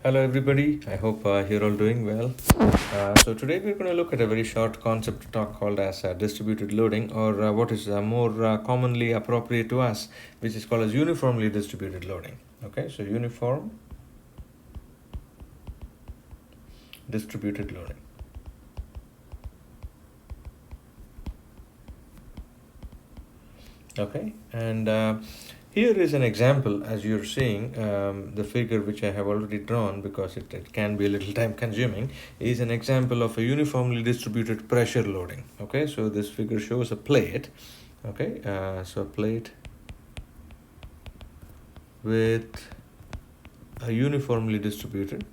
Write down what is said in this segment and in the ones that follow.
Hello everybody, I hope you're all doing well. So today we're going to look at a very short concept to talk called as distributed loading, or what is more commonly appropriate to us, which is called as uniformly distributed loading. Okay, so uniform distributed loading. Okay, and here is an example, as you're seeing, the figure which I have already drawn because it can be a little time consuming, is an example of a uniformly distributed pressure loading. Okay, so this figure shows a plate. Okay, so a plate with a uniformly distributed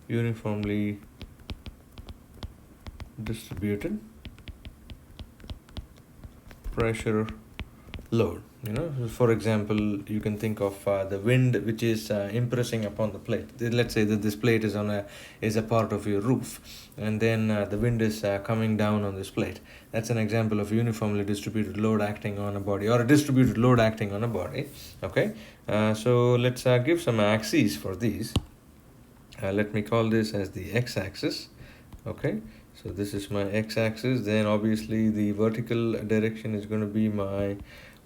uniformly distributed pressure load. For example, you can think of the wind which is impressing upon the plate. Let's say that this plate is a part of your roof, and then the wind is coming down on this plate. That's an example of uniformly distributed load acting on a body, or a distributed load acting on a body. Okay, so let's give some axes for these. Let me call this as the x-axis. Okay, so this is my x-axis. Then obviously the vertical direction is going to be my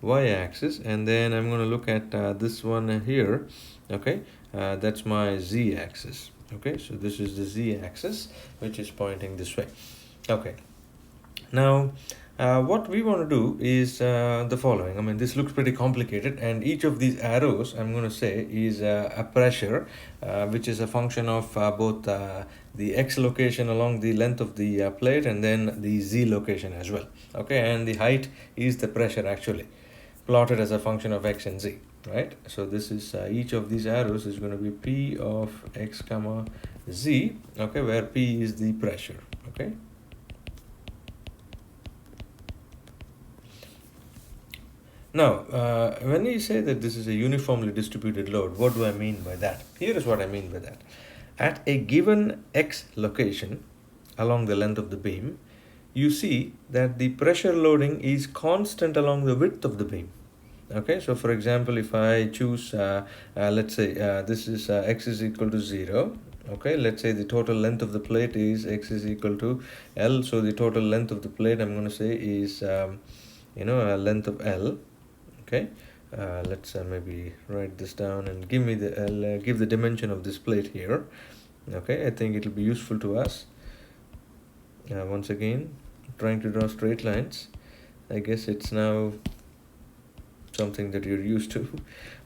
y-axis, and then I'm going to look at this one here. Okay, that's my z-axis. Okay, so this is the z-axis which is pointing this way. Okay, now what we want to do is the following. I mean, this looks pretty complicated, and each of these arrows, I'm going to say, is a pressure which is a function of both the x location along the length of the plate, and then the z location as well. Okay, and the height is the pressure actually plotted as a function of x and z, right? So this is each of these arrows is going to be p of x comma z, okay, where p is the pressure. Okay, now, when we say that this is a uniformly distributed load, what do I mean by that? Here is what I mean by that. At a given x location along the length of the beam, you see that the pressure loading is constant along the width of the beam. Okay, so for example, if I choose, let's say this is x is equal to 0. Okay, let's say the total length of the plate is x is equal to L. So the total length of the plate, I'm going to say, is length of L. Okay, let's maybe write this down and give the dimension of this plate here. Okay, I think it will be useful to us. Once again, trying to draw straight lines. I guess it's now something that you're used to.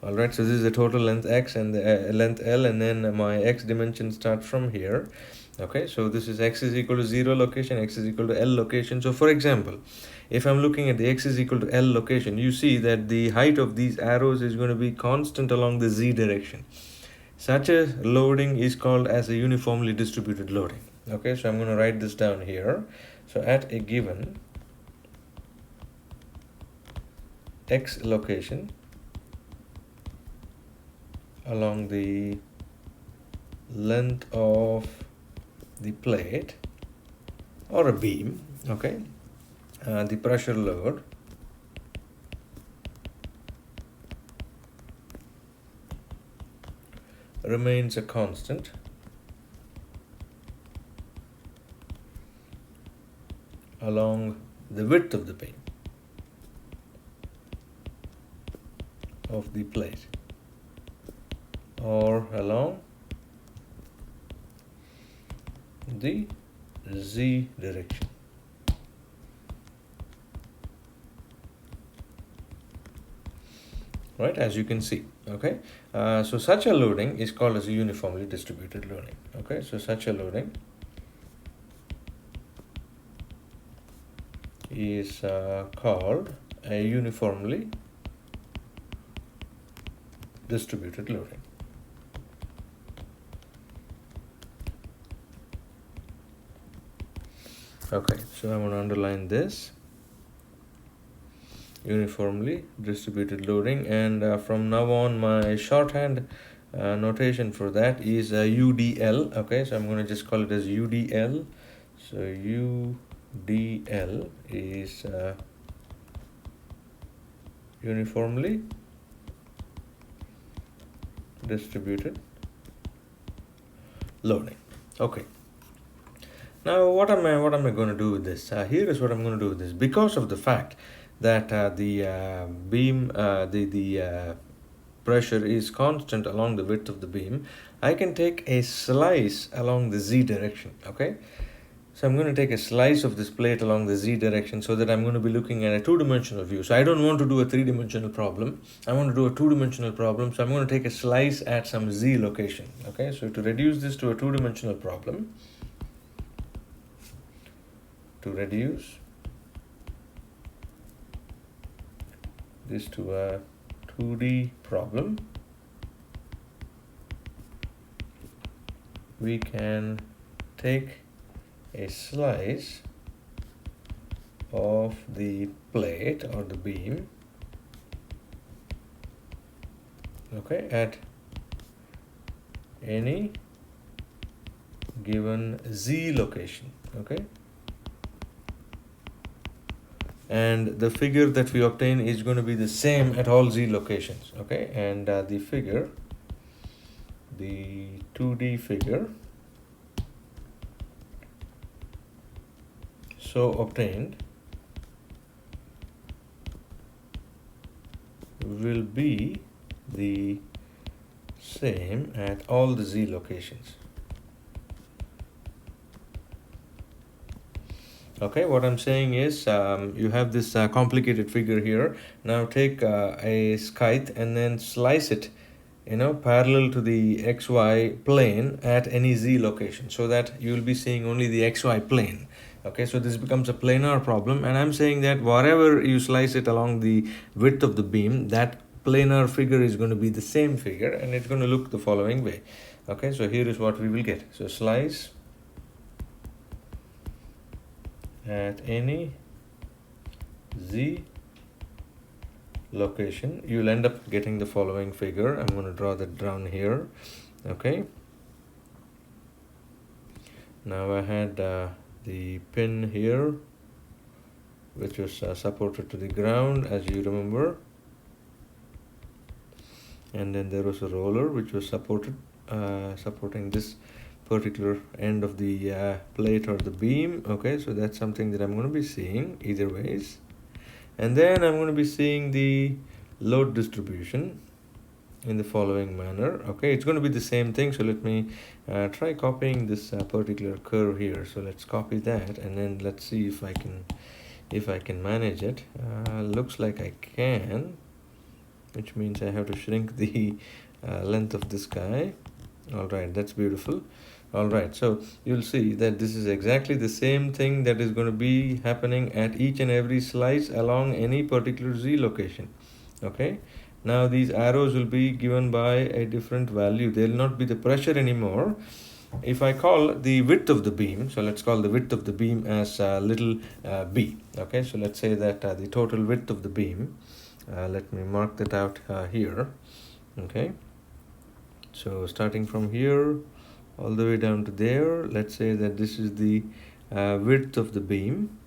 All right, so this is the total length x and the length L, and then my x dimension starts from here. Okay, so this is x is equal to 0 location, x is equal to L location. So for example, if I'm looking at the x is equal to L location, you see that the height of these arrows is going to be constant along the z direction. Such a loading is called as a uniformly distributed loading. Okay, so I'm going to write this down here. So at a given x location along the length of the plate or a beam, okay, the pressure load remains a constant along the width of the beam of the plate, or along the z direction. Right, as you can see. Okay, so such a loading is called as a uniformly distributed loading. Okay, so such a loading is called a uniformly distributed loading. Okay, so I'm going to underline this, uniformly distributed loading, and from now on my shorthand notation for that is UDL. Okay, so I'm going to just call it as UDL. So UDL is uniformly distributed loading. Okay. Now, what am I going to do with this? Here is what I'm going to do with this. Because of the fact that the beam, the pressure is constant along the width of the beam, I can take a slice along the z direction. Okay. So I'm going to take a slice of this plate along the z direction so that I'm going to be looking at a two-dimensional view. So I don't want to do a three-dimensional problem. I want to do a two-dimensional problem. So I'm going to take a slice at some z location. Okay, so to reduce this to a two-dimensional problem, to reduce this to a 2D problem, we can take a slice of the plate or the beam, okay, at any given z location, okay, and the figure that we obtain is going to be the same at all z locations, okay, and the figure, the 2D figure so obtained will be the same at all the z locations. Okay, what I'm saying is you have this complicated figure here. Now take a scythe and then slice it, parallel to the xy plane at any z location, so that you will be seeing only the xy plane. Okay, so this becomes a planar problem, and I'm saying that wherever you slice it along the width of the beam, that planar figure is going to be the same figure, and it's going to look the following way. Okay, so here is what we will get. So slice at any z location, you'll end up getting the following figure. I'm going to draw that down here. Okay, now I had the pin here, which was supported to the ground, as you remember, and then there was a roller which was supporting this particular end of the plate or the beam. Okay, so that's something that I'm going to be seeing either ways, and then I'm going to be seeing the load distribution in the following manner. Okay, it's going to be the same thing, so let me try copying this particular curve here. So let's copy that, and then let's see if I can manage it. Looks like I can, which means I have to shrink the length of this guy. All right, that's beautiful. All right, so you'll see that this is exactly the same thing that is going to be happening at each and every slice along any particular z location. Okay, now these arrows will be given by a different value. They will not be the pressure anymore. If I call the width of the beam, so let's call the width of the beam as little b. Okay, so let's say that the total width of the beam, let me mark that out here. Okay, so starting from here all the way down to there, let's say that this is the width of the beam,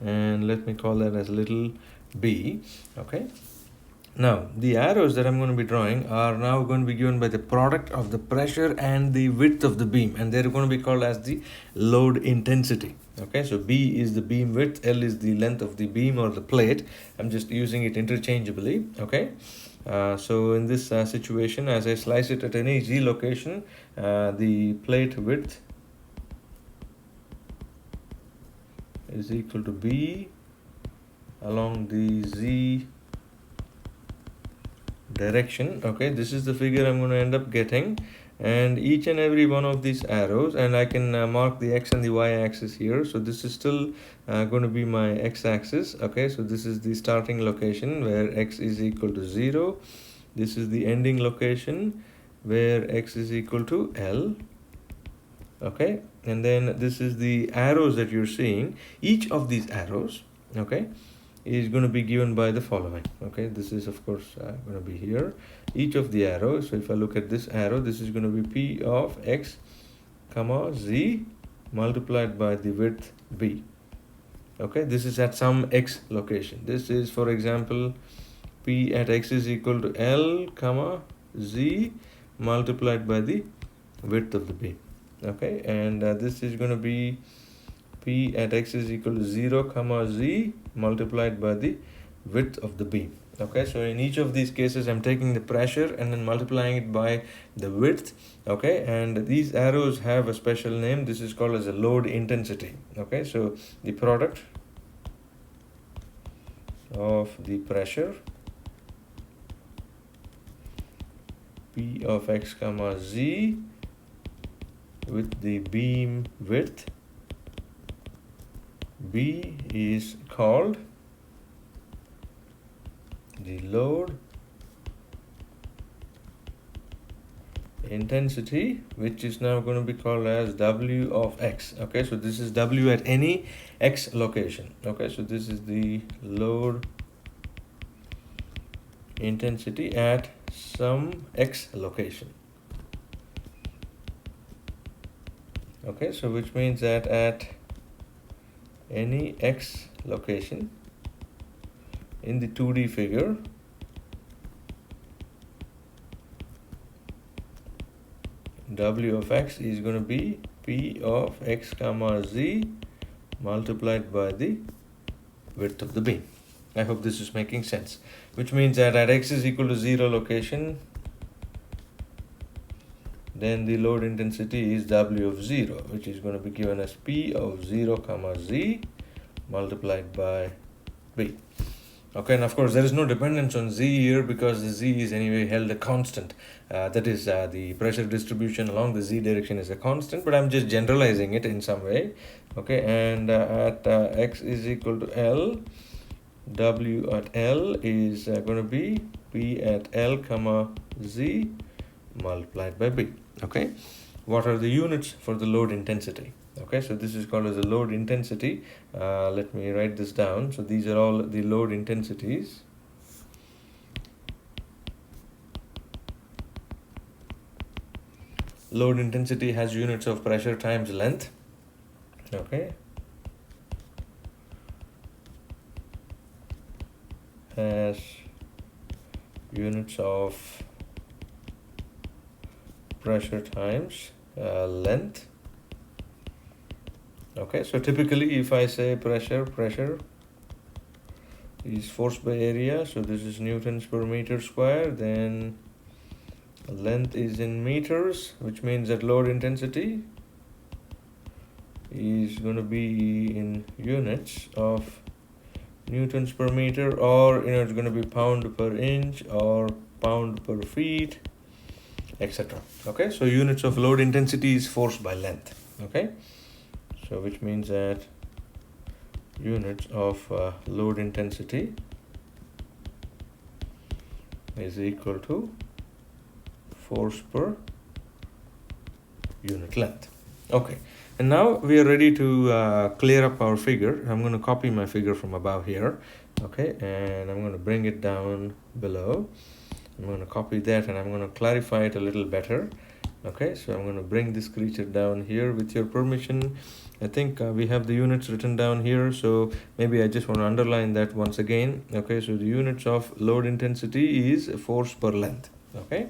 and let me call that as little b. Okay, now the arrows that I'm going to be drawing are now going to be given by the product of the pressure and the width of the beam, and they're going to be called as the load intensity. Okay, so b is the beam width, L is the length of the beam or the plate. I'm just using it interchangeably. Okay, so in this situation, as I slice it at any z location, the plate width is equal to b along the z direction. Okay, this is the figure I'm going to end up getting, and each and every one of these arrows, and I can mark the x and the y axis here. So this is still going to be my x axis. Okay, so this is the starting location where x is equal to 0. This is the ending location where x is equal to L. Okay, and then this is the arrows that you're seeing. Each of these arrows, okay, is going to be given by the following. Okay, this is of course going to be here, each of the arrows. So if I look at this arrow, this is going to be p of x comma z multiplied by the width b. Okay, this is at some x location. This is, for example, P at x is equal to L comma Z multiplied by the width of the beam. Okay, and this is going to be P at x is equal to 0 comma Z multiplied by the width of the beam. Okay, so in each of these cases I'm taking the pressure and then multiplying it by the width. Okay, and these arrows have a special name. This is called as a load intensity. Okay, so the product of the pressure P of x comma Z with the beam width B is called the load intensity, which is now going to be called as W of x. Okay, so this is W at any x location. Okay, so this is the load intensity at some x location. Okay, so which means that at any x location in the 2D figure, W of x is going to be P of x comma Z multiplied by the width of the beam. I hope this is making sense. Which means that at x is equal to 0 location, then the load intensity is W of 0, which is going to be given as P of 0 comma Z multiplied by B. Okay, and of course there is no dependence on Z here because the Z is anyway held a constant. That is, the pressure distribution along the Z direction is a constant, but I'm just generalizing it in some way. Okay, and at x is equal to L, W at L is going to be P at L comma Z multiplied by B. Okay, what are the units for the load intensity? Okay, so this is called as a load intensity. Let me write this down. So these are all the load intensities. Load intensity has units of pressure times length. Okay, has units of pressure times length. Okay, so typically if I say pressure is force by area, so this is newtons per meter square, then length is in meters, which means that load intensity is going to be in units of newtons per meter, or it's going to be pound per inch or pound per feet, etc. Okay, so units of load intensity is force by length. Okay, so which means that units of load intensity is equal to force per unit length. Okay, and now we are ready to clear up our figure. I'm going to copy my figure from above here. Okay, and I'm going to bring it down below. I'm going to copy that and I'm going to clarify it a little better. Okay, so I'm going to bring this creature down here with your permission. I think we have the units written down here, so maybe I just want to underline that once again. Okay, so the units of load intensity is force per length. Okay,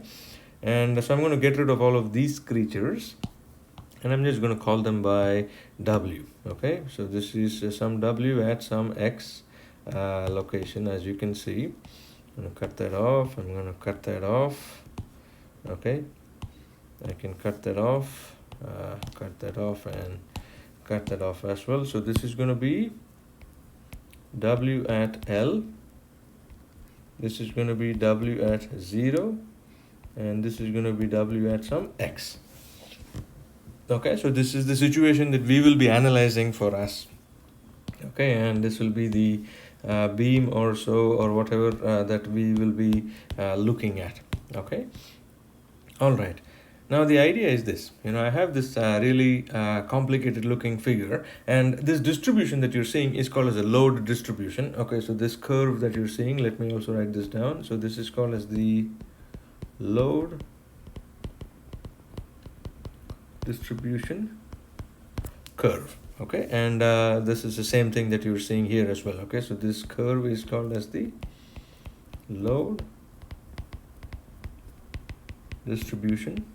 and so I'm going to get rid of all of these creatures and I'm just going to call them by W. Okay, so this is some W at some X location, as you can see. I'm going to cut that off. I'm going to cut that off. Okay, I can cut that off, and cut that off as well. So this is going to be W at L. This is going to be W at 0. And this is going to be W at some X. Okay, so this is the situation that we will be analyzing for us. Okay, and this will be the beam or so or whatever that we will be looking at. Okay, all right. Now the idea is this, I have this really complicated looking figure, and this distribution that you're seeing is called as a load distribution. Okay, so this curve that you're seeing, let me also write this down. So this is called as the load distribution curve. Okay, and this is the same thing that you're seeing here as well. Okay, so this curve is called as the load distribution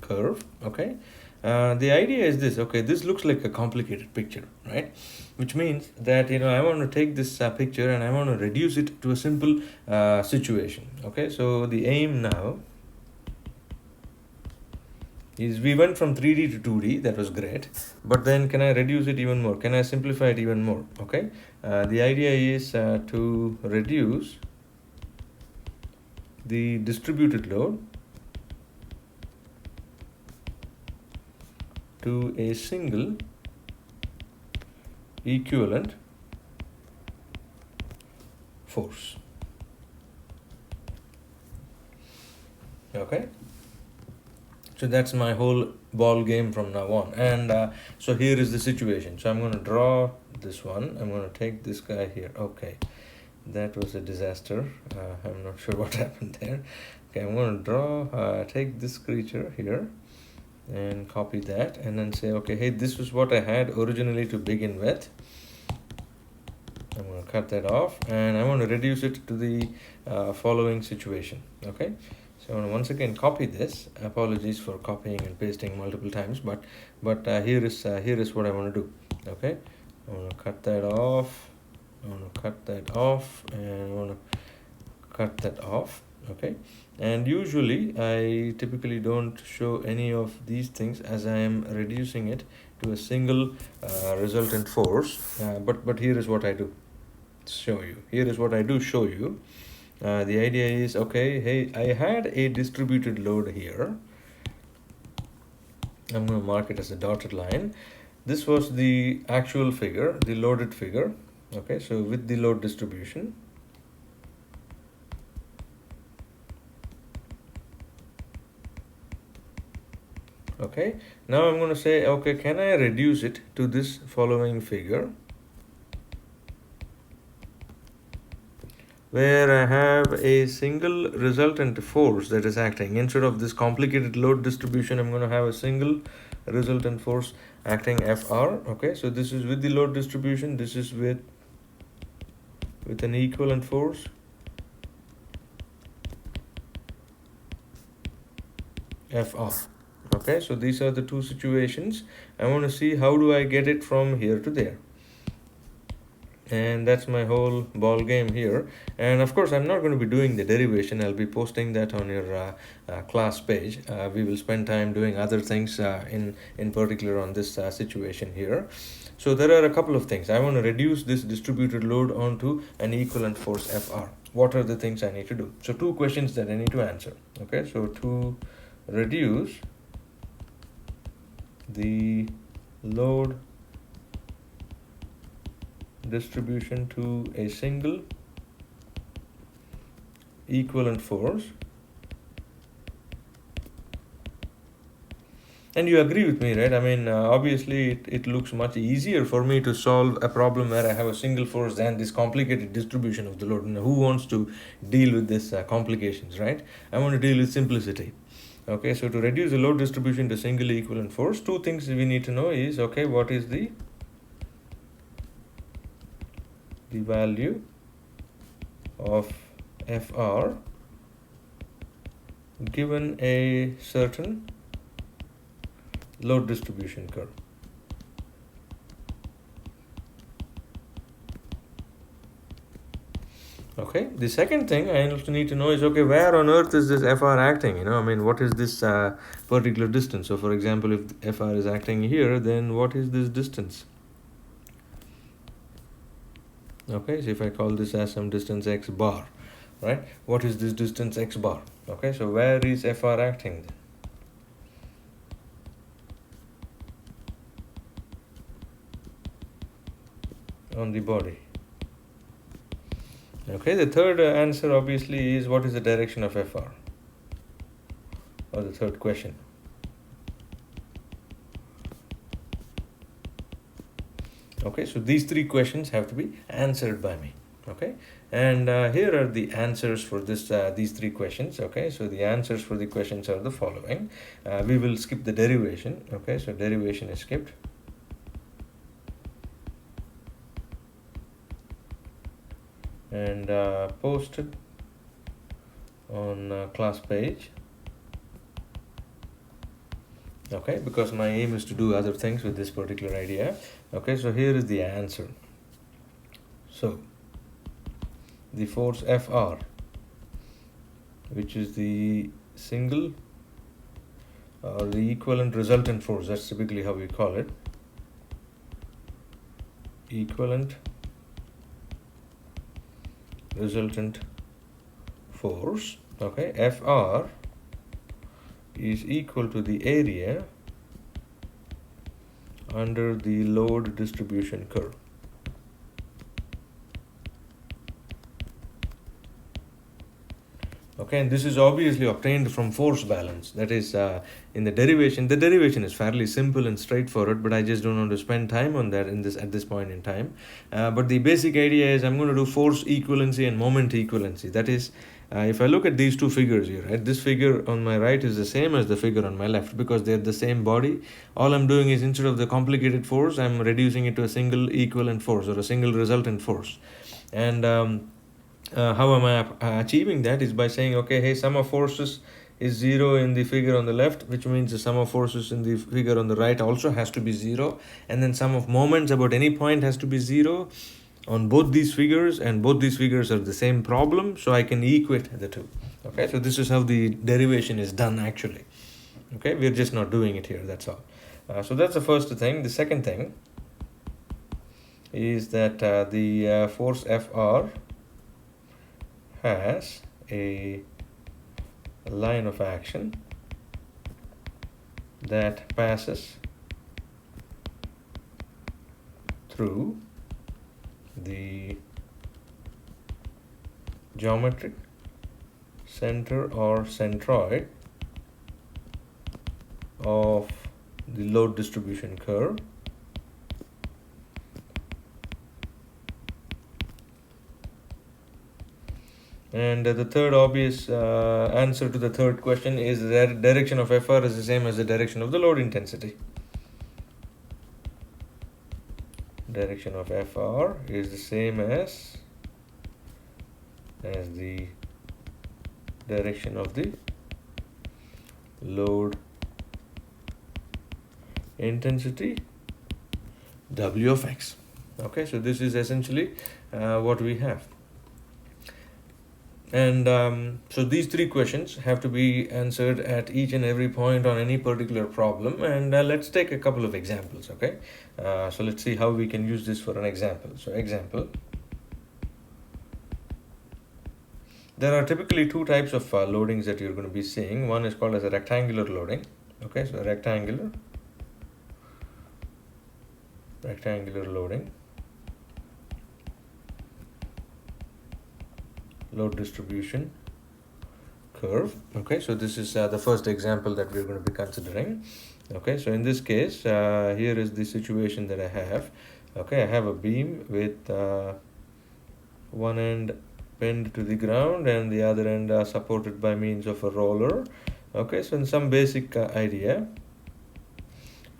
curve. Okay, the idea is this. Okay, this looks like a complicated picture, right? Which means that I want to take this picture and I want to reduce it to a simple situation. Okay, so the aim now is we went from 3D to 2D. That was great, but then can I reduce it even more? Can I simplify it even more? Okay, the idea is to reduce the distributed load to a single equivalent force. Okay, so that's my whole ball game from now on. And so here is the situation. So I'm going to draw this one. I'm going to take this guy here. Okay, that was a disaster. I'm not sure what happened there. Okay, I'm going to draw, take this creature here and copy that, and then say, okay, hey, this was what I had originally to begin with. I'm going to cut that off, and I want to reduce it to the following situation. Okay, so I want to once again copy this. Apologies for copying and pasting multiple times, but here is what I want to do. Okay, I want to cut that off. I want to cut that off, and I want to cut that off. Okay, and usually I typically don't show any of these things as I am reducing it to a single resultant force, but here is what I do show you. The idea is, okay, hey, I had a distributed load here. I'm going to mark it as a dotted line. This was the actual figure, the loaded figure. Okay, so with the load distribution, okay, now I'm going to say, okay, can I reduce it to this following figure where I have a single resultant force that is acting. Instead of this complicated load distribution, I'm going to have a single resultant force acting Fr. Okay, so this is with the load distribution, this is with an equivalent force. Fr. Okay, so these are the two situations. I want to see how do I get it from here to there. And that's my whole ball game here. And of course, I'm not going to be doing the derivation. I'll be posting that on your class page. We will spend time doing other things in particular on this situation here. So there are a couple of things. I want to reduce this distributed load onto an equivalent force Fr. What are the things I need to do? So two questions that I need to answer. Okay, so to reduce the load distribution to a single equivalent force, and you agree with me, right? I mean, obviously it looks much easier for me to solve a problem where I have a single force than this complicated distribution of the load. And who wants to deal with this complications, right? I want to deal with simplicity. Okay, so to reduce the load distribution to single equivalent force, two things we need to know is, okay, what is the value of Fr given a certain load distribution curve. Okay, the second thing I also need to know is, okay, where on earth is this Fr acting? I mean, what is this particular distance? So for example, if Fr is acting here, then what is this distance? Okay, so if I call this as some distance x bar, right? What is this distance x bar? Okay, so where is Fr acting? On the body. Okay, the third answer obviously is, what is the direction of Fr? Or the third question. Okay, so these three questions have to be answered by me. Okay, and here are the answers for these three questions. Okay, so the answers for the questions are the following. We will skip the derivation. Okay, so derivation is skipped. and post it on class page. Okay, because my aim is to do other things with this particular idea. Okay, so here is the answer. So the force Fr, which is the single or the equivalent resultant force, that's typically how we call it, equivalent resultant force. Okay, Fr is equal to the area under the load distribution curve. Okay, and this is obviously obtained from force balance. That is, in the derivation is fairly simple and straightforward, but I just don't want to spend time on that at this point in time. But the basic idea is I'm going to do force equivalency and moment equivalency. That is, if I look at these two figures here, right, this figure on my right is the same as the figure on my left because they're the same body. All I'm doing is, instead of the complicated force, I'm reducing it to a single equivalent force or a single resultant force. And how am I achieving that is by saying, okay, hey, sum of forces is 0 in the figure on the left, which means the sum of forces in the figure on the right also has to be 0, and then sum of moments about any point has to be 0 on both these figures, and both these figures are the same problem, so I can equate the two. Okay, so this is how the derivation is done actually. Okay, we're just not doing it here, that's all. So that's the first thing. The second thing is that the force Fr has a line of action that passes through the geometric center or centroid of the load distribution curve And the third obvious answer to the third question is that direction of Fr is the same as the direction of the load intensity. Direction of Fr is the same as the direction of the load intensity W of x. Okay, so this is essentially what we have. And so these three questions have to be answered at each and every point on any particular problem. And let's take a couple of examples, okay? So let's see how we can use this for an example. So example, there are typically two types of loadings that you're going to be seeing. One is called as a rectangular loading. Okay, so rectangular loading, load distribution curve. Okay, so this is the first example that we're going to be considering. Okay, so in this case, here is the situation that I have. Okay, I have a beam with one end pinned to the ground and the other end supported by means of a roller. Okay, so in some basic idea,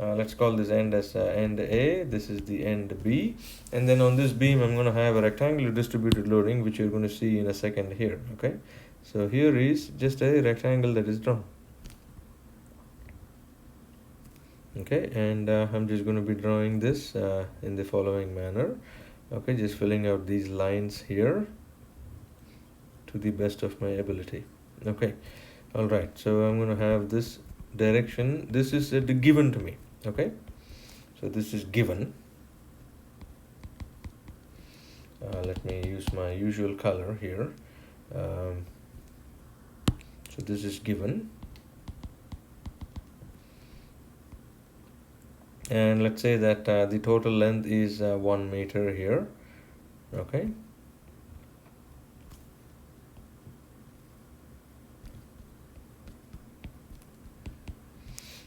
let's call this end as end A, this is the end B, and then on this beam I'm going to have a rectangular distributed loading, which you're going to see in a second here. Okay, so here is just a rectangle that is drawn. Okay, and I'm just going to be drawing this in the following manner. Okay, just filling out these lines here to the best of my ability. Okay, all right, so I'm going to have this direction. This is given to me. Okay, so this is given. Let me use my usual color here. So this is given, and let's say that the total length is 1 meter here. Okay,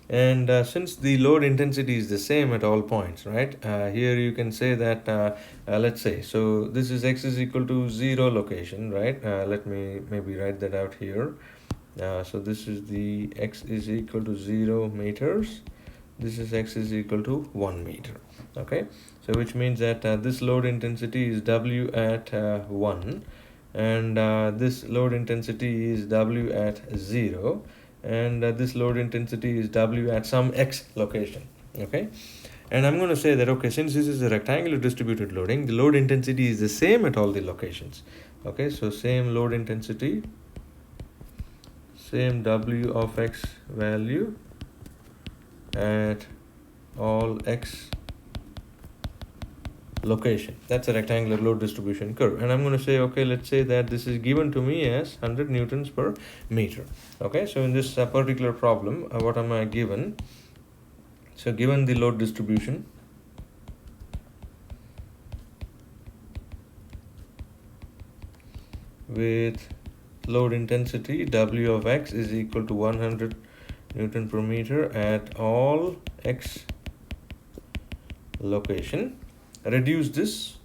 and since the load intensity is the same at all points, right, here you can say that let's say, so this is x is equal to 0 location, right? Let me maybe write that out here. So this is the x is equal to 0 meters, this is x is equal to 1 meter. Okay, So which means that this load intensity is W at 1, and this load intensity is W at 0, and this load intensity is W at some X location. Okay, and I'm going to say that, okay, since this is a rectangular distributed loading, the load intensity is the same at all the locations. Okay, so same load intensity, same W of X value at all X location. That's a rectangular load distribution curve. And I'm going to say, okay, let's say that this is given to me as 100 newtons per meter. Okay, so in this particular problem, what am I given? So given the load distribution, with load intensity W of X is equal to 100 Newton per meter at all X location. Reduce this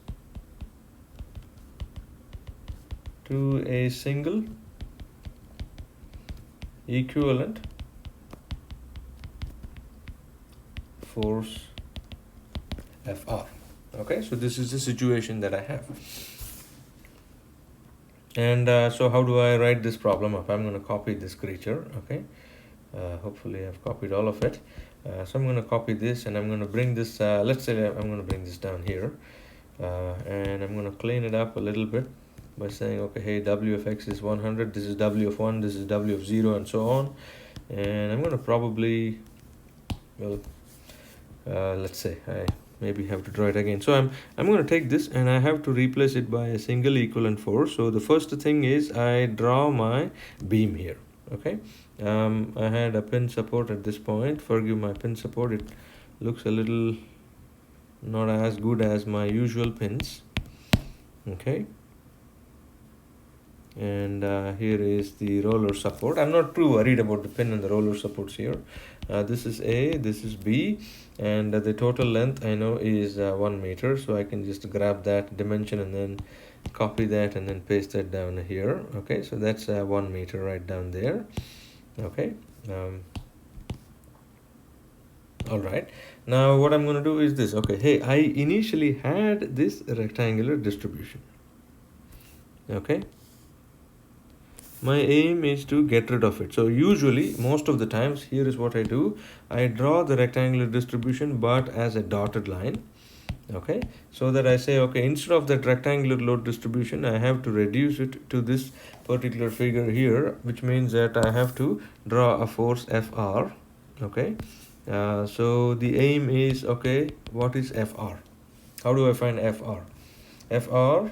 to a single equivalent force Fr. Okay, so this is the situation that I have. And so how do I write this problem up? I'm going to copy this creature. Okay, hopefully I've copied all of it. So I'm going to copy this, and I'm going to bring this, let's say I'm going to bring this down here, and I'm going to clean it up a little bit by saying, okay, hey, W of X is 100, this is W of 1, this is W of 0, and so on. And I'm going to probably, well, let's say I maybe have to draw it again. So I'm going to take this, and I have to replace it by a single equivalent force. So the first thing is I draw my beam here. Okay, I had a pin support at this point. Forgive my pin support, it looks a little not as good as my usual pins. Okay, and here is the roller support. I'm not too worried about the pin and the roller supports here. This is A, this is B, and the total length I know is 1 meter, so I can just grab that dimension and then copy that and then paste that down here. Okay, so that's 1 meter right down there. Okay, all right, now what I'm going to do is this. Okay, hey, I initially had this rectangular distribution. Okay, my aim is to get rid of it. So usually, most of the times, here is what I do. I draw the rectangular distribution but as a dotted line. Okay, so that I say, okay, instead of that rectangular load distribution, I have to reduce it to this particular figure here, which means that I have to draw a force Fr. Okay, so the aim is, okay, what is Fr? How do I find Fr? Fr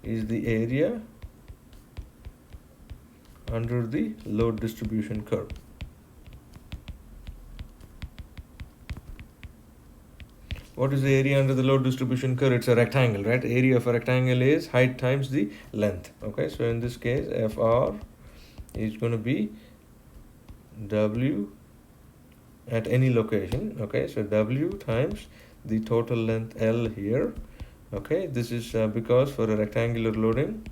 is the area under the load distribution curve. What is the area under the load distribution curve? It's a rectangle, right? Area of a rectangle is height times the length. Okay, so in this case, Fr is going to be W at any location. Okay, so W times the total length L here. Okay, this is because for a rectangular loading,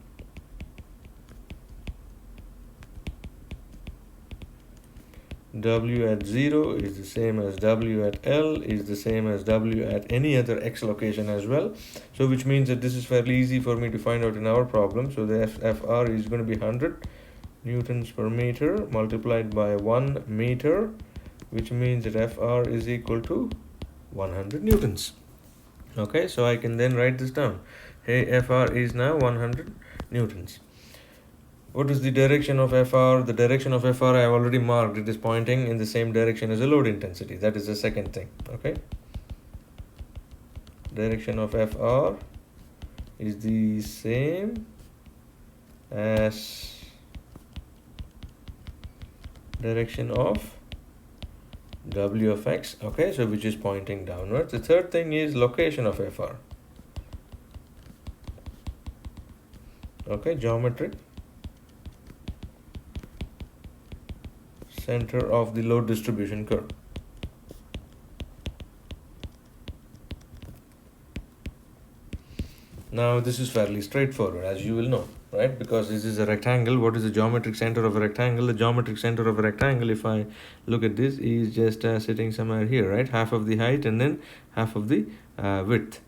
W at 0 is the same as W at L is the same as W at any other X location as well. So which means that this is fairly easy for me to find out in our problem. So the Fr is going to be 100 newtons per meter multiplied by 1 meter, which means that Fr is equal to 100 newtons. Okay, so I can then write this down. Hey, Fr is now 100 newtons. What is the direction of Fr? The direction of Fr I have already marked. It is pointing in the same direction as the load intensity. That is the second thing. Okay. Direction of Fr is the same as direction of W of X. Okay, so which is pointing downwards. The third thing is location of Fr. Okay, geometric center of the load distribution curve. Now this is fairly straightforward, as you will know, right? Because this is a rectangle. What is the geometric center of a rectangle? The geometric center of a rectangle, if I look at this, is just sitting somewhere here, right? Half of the height and then half of the width.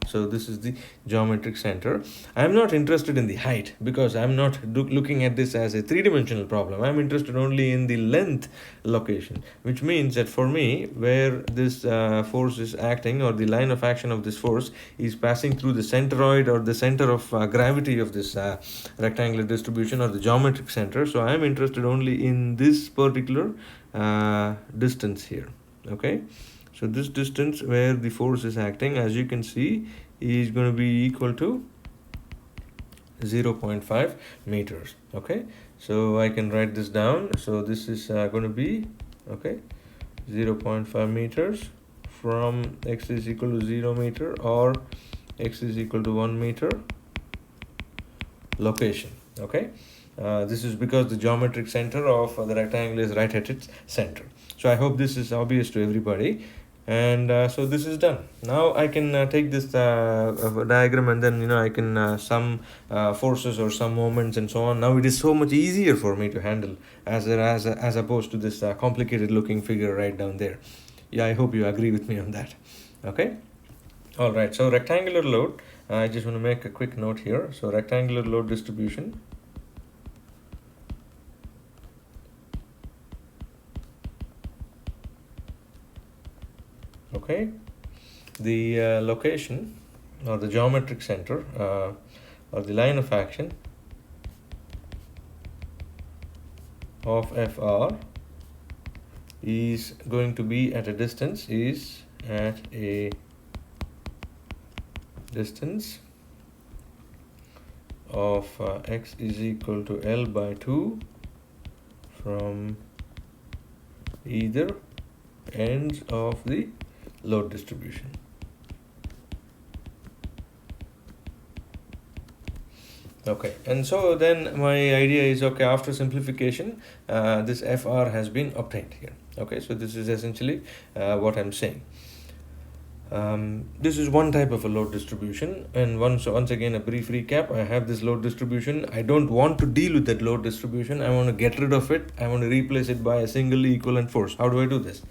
So this is the geometric center. I'm not interested in the height because I'm not looking at this as a three-dimensional problem. I'm interested only in the length location, which means that for me, where this force is acting, or the line of action of this force is passing through the centroid, or the center of gravity of this rectangular distribution, or the geometric center. So I'm interested only in this particular distance here. Okay, so this distance where the force is acting, as you can see, is going to be equal to 0.5 meters. Okay, so I can write this down. So this is going to be, okay, 0.5 meters from x is equal to 0 meter, or x is equal to 1 meter location. Okay, this is because the geometric center of the rectangle is right at its center. So I hope this is obvious to everybody. And so this is done. Now I can take this diagram, and then I can sum forces or some moments and so on. Now it is so much easier for me to handle as opposed to this complicated looking figure right down there. Yeah, I hope you agree with me on that. Okay. All right. So rectangular load. I just want to make a quick note here. So rectangular load distribution. Okay, the location, or the geometric center, or the line of action of FR is going to be at a distance of x is equal to L by 2 from either ends of the load distribution. Okay, and so then my idea is, okay, after simplification, this FR has been obtained here. Okay, so this is essentially what I'm saying. This is one type of a load distribution, and once again a brief recap. I have this load distribution. I don't want to deal with that load distribution. I want to get rid of it. I want to replace it by a single equivalent force. How do I do this?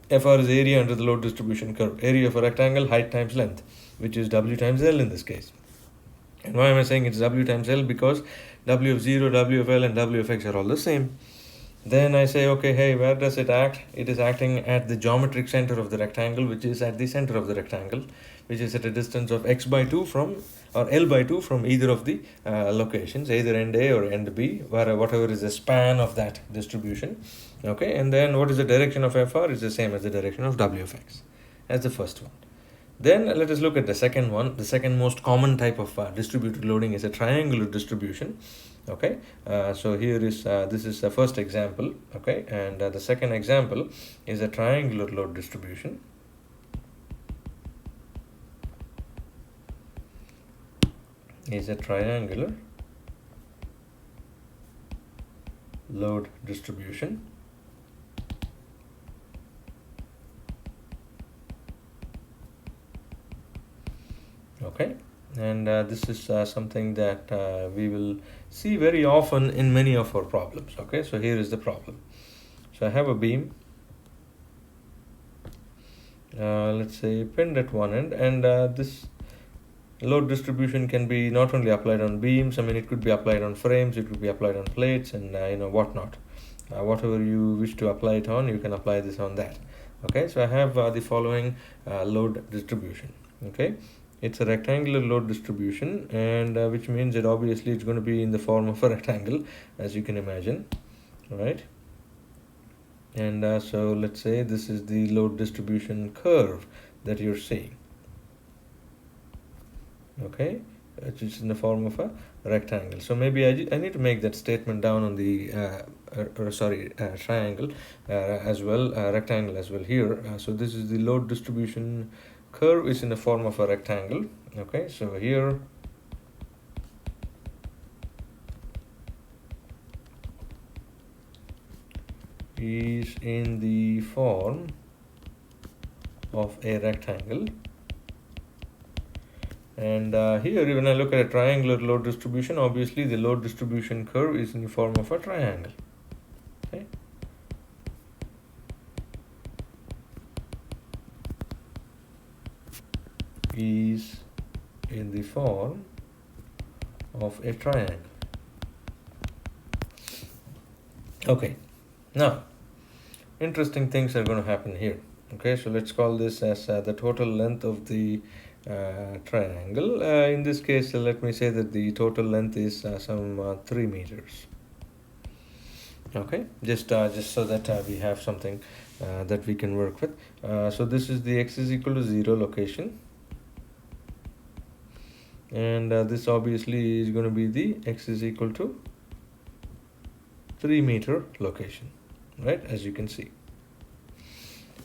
FR is area under the load distribution curve. Area of a rectangle, height times length, which is W times L in this case. And why am I saying it's W times L? Because W of 0, W of L, and W of X are all the same. Then I say, okay, hey, where does it act? It is acting at the geometric center of the rectangle, which is at the center of the rectangle, which is at a distance of x by 2 from, or L by 2 from either of the locations, either end A or end B, whatever is the span of that distribution. Okay, and then what is the direction of FR? Is the same as the direction of W of X. That's the first one. Then let us look at the second one. The second most common type of distributed loading is a triangular distribution. Okay, so here is this is the first example. Okay, and the second example is a triangular load distribution. Is a triangular load distribution. Okay, and this is something that we will see very often in many of our problems. Okay, so here is the problem. So I have a beam, let's say pinned at one end, and this load distribution can be not only applied on beams. I mean, it could be applied on frames, it could be applied on plates, and whatnot. Whatever you wish to apply it on, you can apply this on that. Okay, so I have the following load distribution. Okay, it's a rectangular load distribution, and which means that obviously it's going to be in the form of a rectangle, as you can imagine, right? And so let's say this is the load distribution curve that you're seeing. Okay, it's in the form of a rectangle. So maybe I need to make that statement down on the triangle as well, rectangle as well here. So this is the load distribution curve is in the form of a rectangle. Okay, so here is in the form of a rectangle, And here, when I look at a triangular load distribution, obviously the load distribution curve is in the form of a triangle. Okay. Is in the form of a triangle. Okay. Now, interesting things are going to happen here. Okay, so let's call this as the total length of the triangle. In this case, let me say that the total length is some 3 meters. Okay, just so that we have something that we can work with. So this is the x is equal to 0 location, and this obviously is going to be the x is equal to 3 meter location, right, as you can see.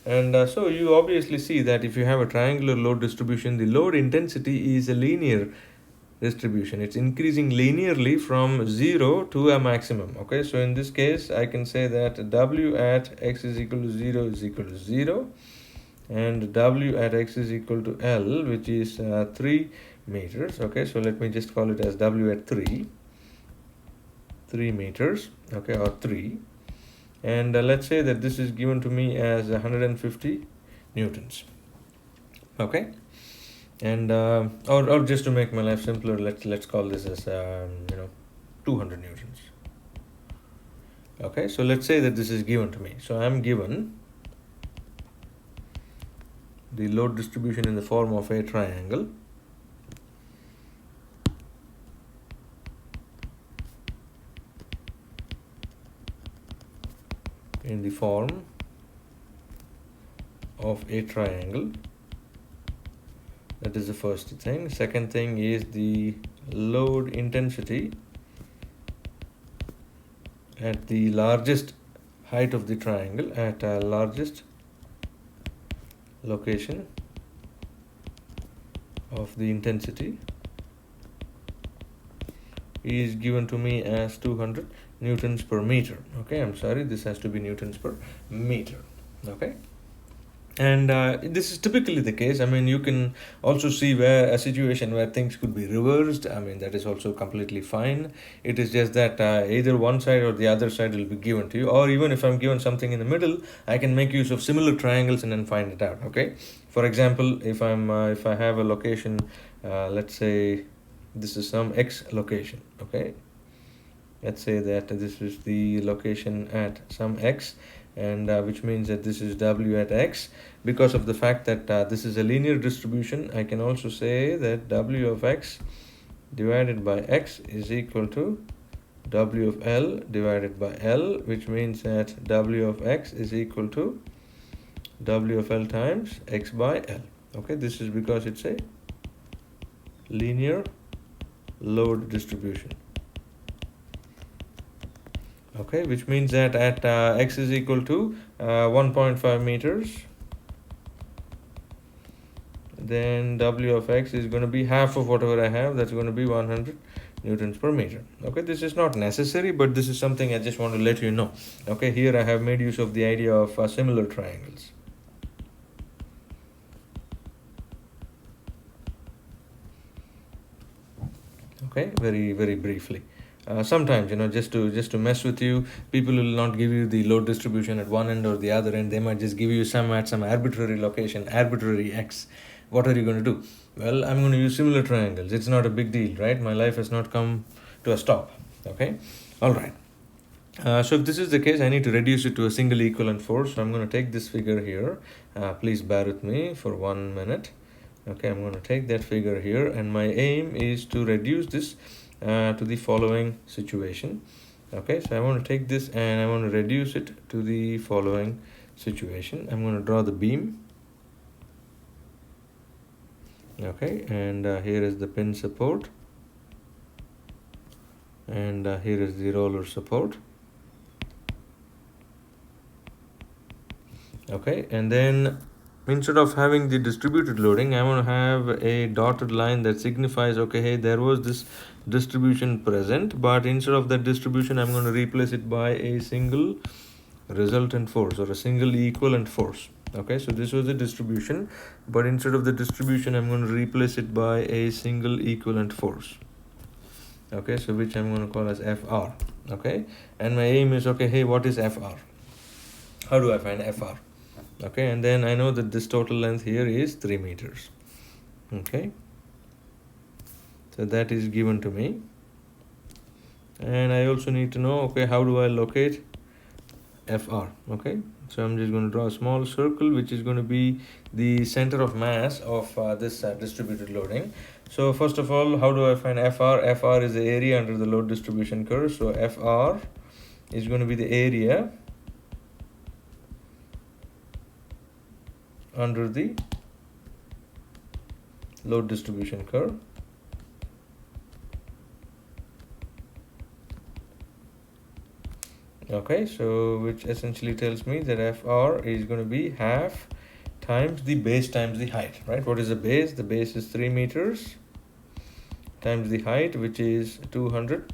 And so you obviously see that if you have a triangular load distribution, the load intensity is a linear distribution. It's increasing linearly from 0 to a maximum. Okay, so in this case, I can say that W at x is equal to 0 is equal to 0, and W at x is equal to L, which is 3 meters. Okay, so let me just call it as W at 3 meters, okay, or 3. And let's say that this is given to me as 150 newtons. Okay, and or just to make my life simpler, let's call this as 200 newtons. Okay, so let's say that this is given to me. So I'm given the load distribution in the form of a triangle. In the form of a triangle. That is the first thing. Second thing is the load intensity at the largest height of the triangle, at a largest location of the intensity, is given to me as 200 newtons per meter. Okay, I'm sorry, this has to be newtons per meter. Okay, and this is typically the case. I mean, you can also see where a situation where things could be reversed. I mean, that is also completely fine. It is just that either one side or the other side will be given to you, or even if I'm given something in the middle, I can make use of similar triangles and then find it out. Okay, for example, if I have a location, let's say this is some x location. Okay, let's say that this is the location at some x, and which means that this is W at x. Because of the fact that this is a linear distribution, I can also say that W of x divided by x is equal to W of L divided by L, which means that W of x is equal to W of L times x by L. Okay, this is because it's a linear load distribution. Okay, which means that at x is equal to 1.5 meters, then W of x is going to be half of whatever I have. That's going to be 100 newtons per meter. Okay, this is not necessary, but this is something I just want to let you know. Okay, here I have made use of the idea of similar triangles. Okay, very, very briefly. Sometimes, just to mess with you, people will not give you the load distribution at one end or the other end. They might just give you some at some arbitrary location, arbitrary x. What are you going to do? Well, I'm going to use similar triangles. It's not a big deal, right? My life has not come to a stop. Okay, all right. So if this is the case, I need to reduce it to a single equivalent force. So I'm going to take this figure here. Please bear with me for 1 minute. Okay, I'm going to take that figure here, and my aim is to reduce this to the following situation. Okay, so I want to take this and I want to reduce it to the following situation. I'm going to draw the beam. Okay, and here is the pin support, and here is the roller support. Okay, and then instead of having the distributed loading, I want to have a dotted line that signifies, okay, hey, there was this distribution present, but instead of that distribution, I'm going to replace it by a single resultant force or a single equivalent force. Okay, so this was the distribution, but instead of the distribution, I'm going to replace it by a single equivalent force. Okay, so which I'm going to call as Fr. Okay, and my aim is, okay, hey, what is Fr? How do I find Fr? Okay, and then I know that this total length here is 3 meters. Okay, so that is given to me. And I also need to know, okay, how do I locate Fr? Okay, so I'm just going to draw a small circle which is going to be the center of mass of this distributed loading. So first of all, how do I find Fr? Fr is the area under the load distribution curve. So Fr is going to be the area under the load distribution curve. Okay, so which essentially tells me that Fr is going to be half times the base times the height, right? What is the base? The base is 3 meters times the height, which is 200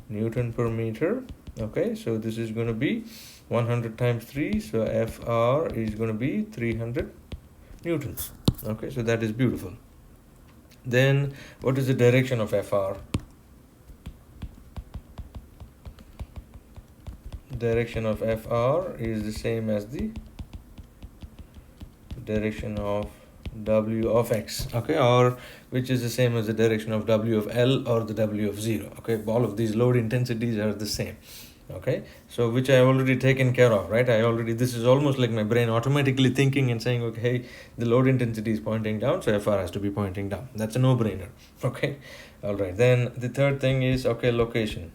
Newton per meter. Okay, so this is going to be 100 times 3, so Fr is going to be 300 newtons. Okay, so that is beautiful. Then what is the direction of Fr? Direction of Fr is the same as the direction of W of x, okay, or which is the same as the direction of W of L or the W of 0. Okay, all of these load intensities are the same. Okay, so which I already taken care of, right? This is almost like my brain automatically thinking and saying, okay, hey, the load intensity is pointing down, so Fr has to be pointing down. That's a no-brainer. Okay, all right, then the third thing is, okay, location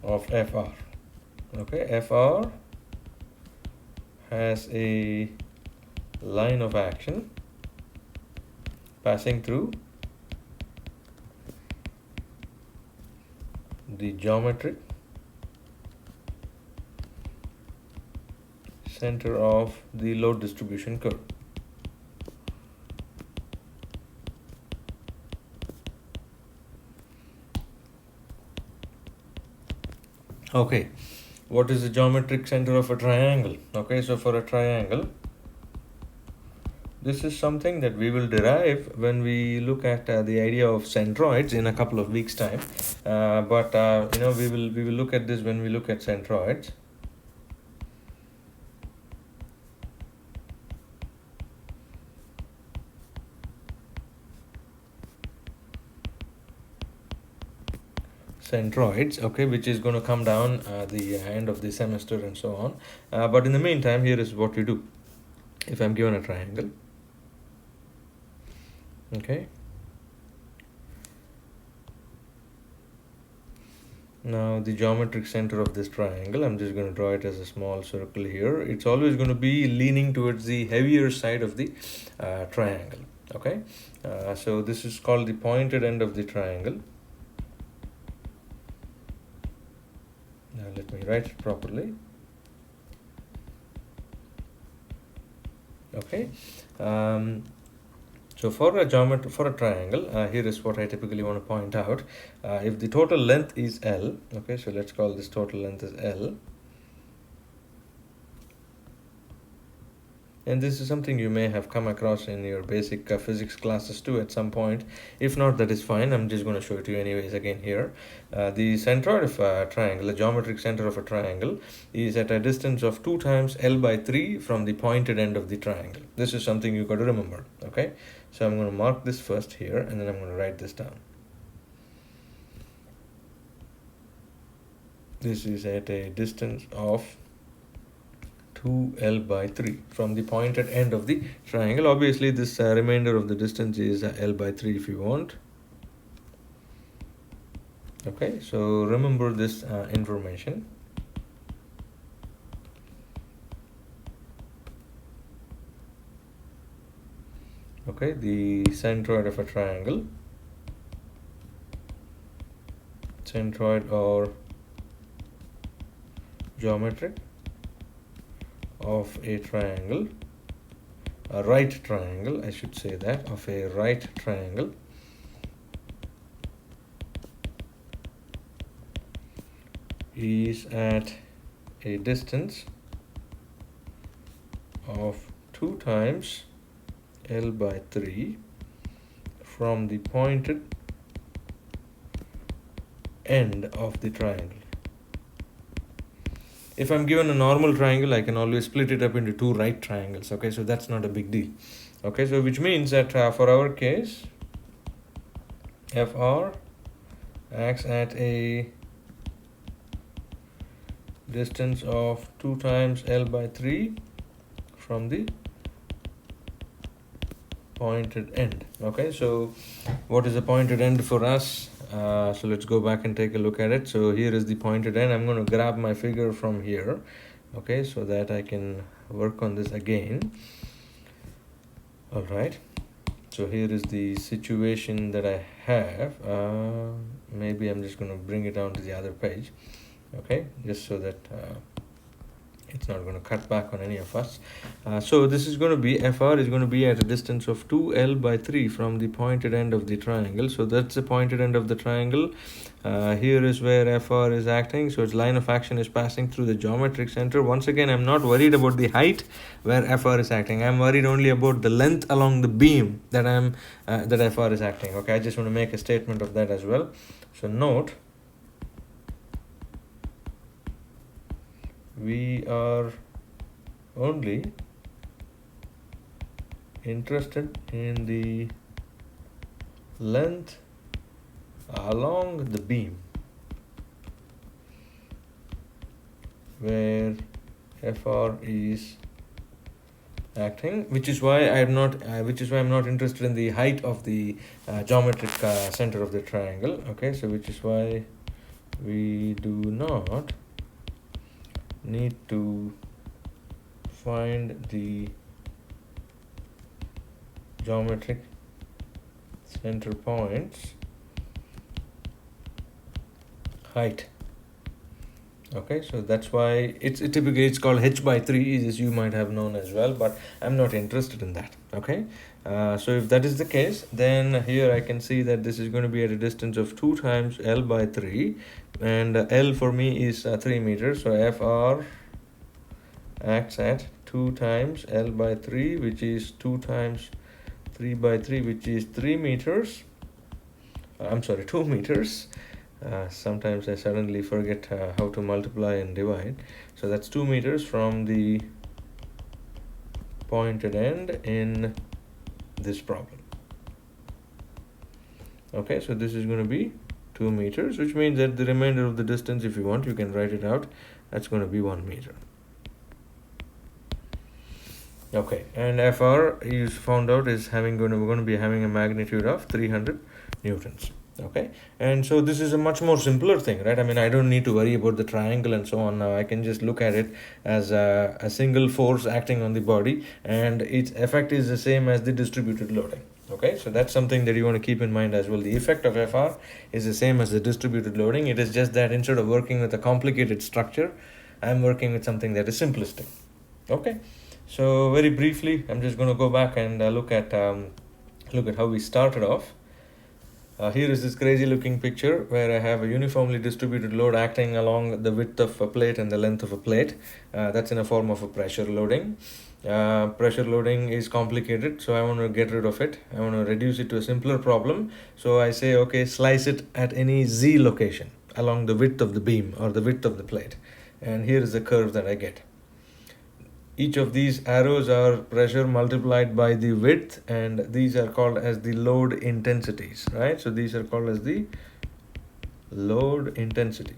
of Fr. Okay, Fr has a line of action passing through the geometric center of the load distribution curve. Okay, what is the geometric center of a triangle? Okay, so for a triangle, this is something that we will derive when we look at the idea of centroids in a couple of weeks' time. But we will look at this when we look at centroids. Centroids, okay, which is going to come down the end of the semester and so on. But in the meantime, here is what we do. If I'm given a triangle, okay, now the geometric center of this triangle, I'm just going to draw it as a small circle here. It's always going to be leaning towards the heavier side of the triangle. Okay, so this is called the pointed end of the triangle. Now let me write it properly. Okay, so for a triangle, here is what I typically want to point out. If the total length is L, okay, so let's call this total length as L. And this is something you may have come across in your basic physics classes too at some point. If not, that is fine. I'm just going to show it to you anyways again here. The centroid of a triangle, the geometric center of a triangle, is at a distance of 2 times L by 3 from the pointed end of the triangle. This is something you got to remember. Okay, so I'm going to mark this first here, and then I'm going to write this down. This is at a distance of 2L by 3 from the pointed end of the triangle. Obviously, this remainder of the distance is L by 3 if you want. Okay, so remember this information. Okay, the centroid of a triangle, centroid or geometric of a triangle, a right triangle, I should say that, of a right triangle is at a distance of 2 times L by 3 from the pointed end of the triangle. If I'm given a normal triangle, I can always split it up into 2 right triangles. Okay, so that's not a big deal. Okay, so which means that for our case, FR acts at a distance of 2 times L by 3 from the pointed end. Okay, so what is a pointed end for us? So let's go back and take a look at it. So here is the pointed end. I'm going to grab my figure from here, okay, so that I can work on this again. All right, so here is the situation that I have. Maybe I'm just going to bring it down to the other page, okay, just so that it's not going to cut back on any of us. So this is going to be, FR is going to be at a distance of 2L by 3 from the pointed end of the triangle. So that's the pointed end of the triangle. Here is where FR is acting. So its line of action is passing through the geometric center. Once again, I'm not worried about the height where FR is acting. I'm worried only about the length along the beam that that FR is acting. Okay, I just want to make a statement of that as well. So note, we are only interested in the length along the beam where FR is acting, which is why I'm not interested in the height of the geometric center of the triangle. Okay, so which is why we do not need to find the geometric center points height. Okay, so that's why it's typically it's called h by 3, as you might have known as well, but I'm not interested in that. Okay, so if that is the case, then here I can see that this is going to be at a distance of 2 times L by 3, and L for me is 3 meters, so FR acts at 2 times L by 3, which is 2 times 3 by 3, which is 3 meters. I'm sorry, 2 meters. Sometimes I suddenly forget how to multiply and divide. So that's 2 meters from the pointed end in this problem. Okay, so this is going to be 2 meters, which means that the remainder of the distance, if you want, you can write it out. That's going to be 1 meter. Okay, and FR is found out is we're going to be having a magnitude of 300 newtons. Okay, and so this is a much more simpler thing, right? I mean, I don't need to worry about the triangle and so on now. I can just look at it as a single force acting on the body, and its effect is the same as the distributed loading. Okay, so that's something that you want to keep in mind as well. The effect of FR is the same as the distributed loading. It is just that instead of working with a complicated structure, I'm working with something that is simplistic. Okay, so very briefly, I'm just going to go back and look at how we started off. Here is this crazy looking picture where I have a uniformly distributed load acting along the width of a plate and the length of a plate. That's in a form of a pressure loading. Pressure loading is complicated, so I want to get rid of it. I want to reduce it to a simpler problem. So I say, okay, slice it at any Z location along the width of the beam or the width of the plate. And here is the curve that I get. Each of these arrows are pressure multiplied by the width, and these are called as the load intensities, right? So these are called as the load intensity.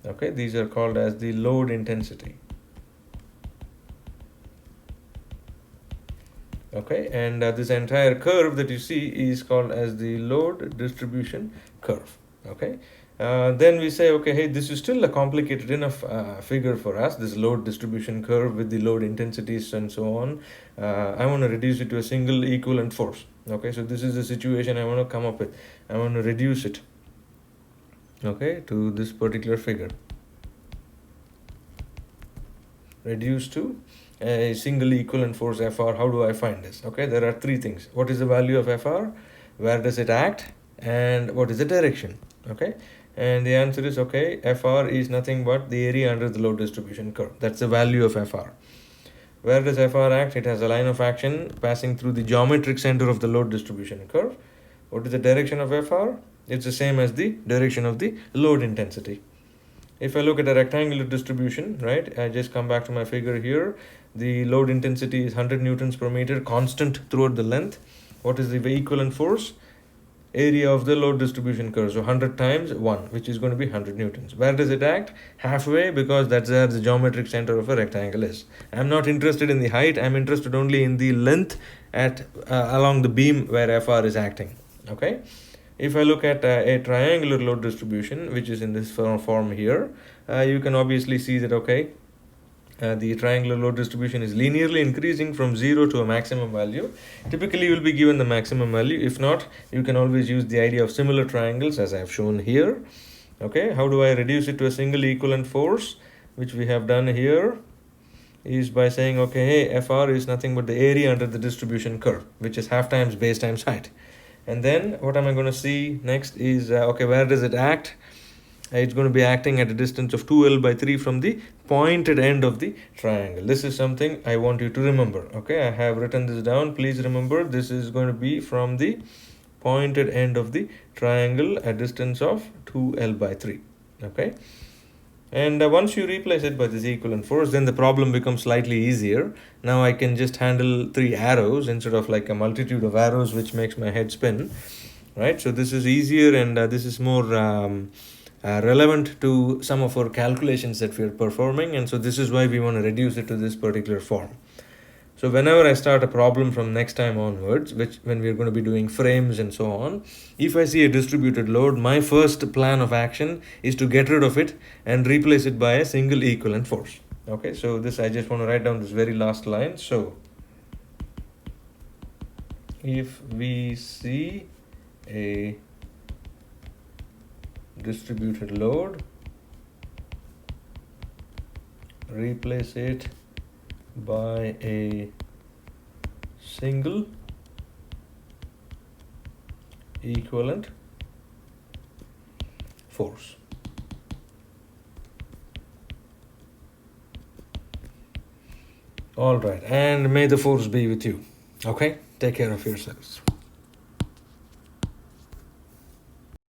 Okay, these are called as the load intensity. Okay, and this entire curve that you see is called as the load distribution curve. Okay, then we say, okay, hey, this is still a complicated enough figure for us, this load distribution curve with the load intensities and so on. I want to reduce it to a single equivalent force. Okay, so this is the situation I want to come up with. I want to reduce it, okay, to this particular figure. Reduce to a single equivalent force FR. How do I find this? Okay, there are 3 things. What is the value of FR? Where does it act? And what is the direction? Okay, And the answer is okay, Fr is nothing but the area under the load distribution curve. That's the value of Fr. Where does Fr act? It has a line of action passing through the geometric center of the load distribution curve. What is the direction of Fr? It's the same as the direction of the load intensity. If I look at a rectangular distribution, right, I just come back to my figure here. The load intensity is 100 newtons per meter, constant throughout the length. What is the equivalent force? Area of the load distribution curve. So 100 times 1, which is going to be 100 newtons. Where does it act? Halfway, because that's where the geometric center of a rectangle is. I'm not interested in the height. I'm interested only in the length at along the beam where Fr is acting. Okay. If I look at a triangular load distribution, which is in this form here, you can obviously see that, okay, the triangular load distribution is linearly increasing from 0 to a maximum value. Typically, you will be given the maximum value. If not, you can always use the idea of similar triangles as I have shown here. Okay, how do I reduce it to a single equivalent force, which we have done here, is by saying, okay, hey, Fr is nothing but the area under the distribution curve, which is half times base times height. And then what am I going to see next is, okay, where does it act? It's going to be acting at a distance of 2l/3 from the pointed end of the triangle. This is something I want you to remember. Okay, I have written this down. Please remember, this is going to be from the pointed end of the triangle at distance of 2l/3. Okay, and once you replace it by this equivalent force, then the problem becomes slightly easier. Now I can just handle 3 arrows instead of like a multitude of arrows, which makes my head spin, right? So this is easier, and this is more relevant to some of our calculations that we are performing, and so this is why we want to reduce it to this particular form. So whenever I start a problem from next time onwards, which when we are going to be doing frames and so on, if I see a distributed load, my first plan of action is to get rid of it and replace it by a single equivalent force. Okay, so this, I just want to write down this very last line. So if we see a distributed load, replace it by a single equivalent force. All right, and may the force be with you. Okay, take care of yourselves.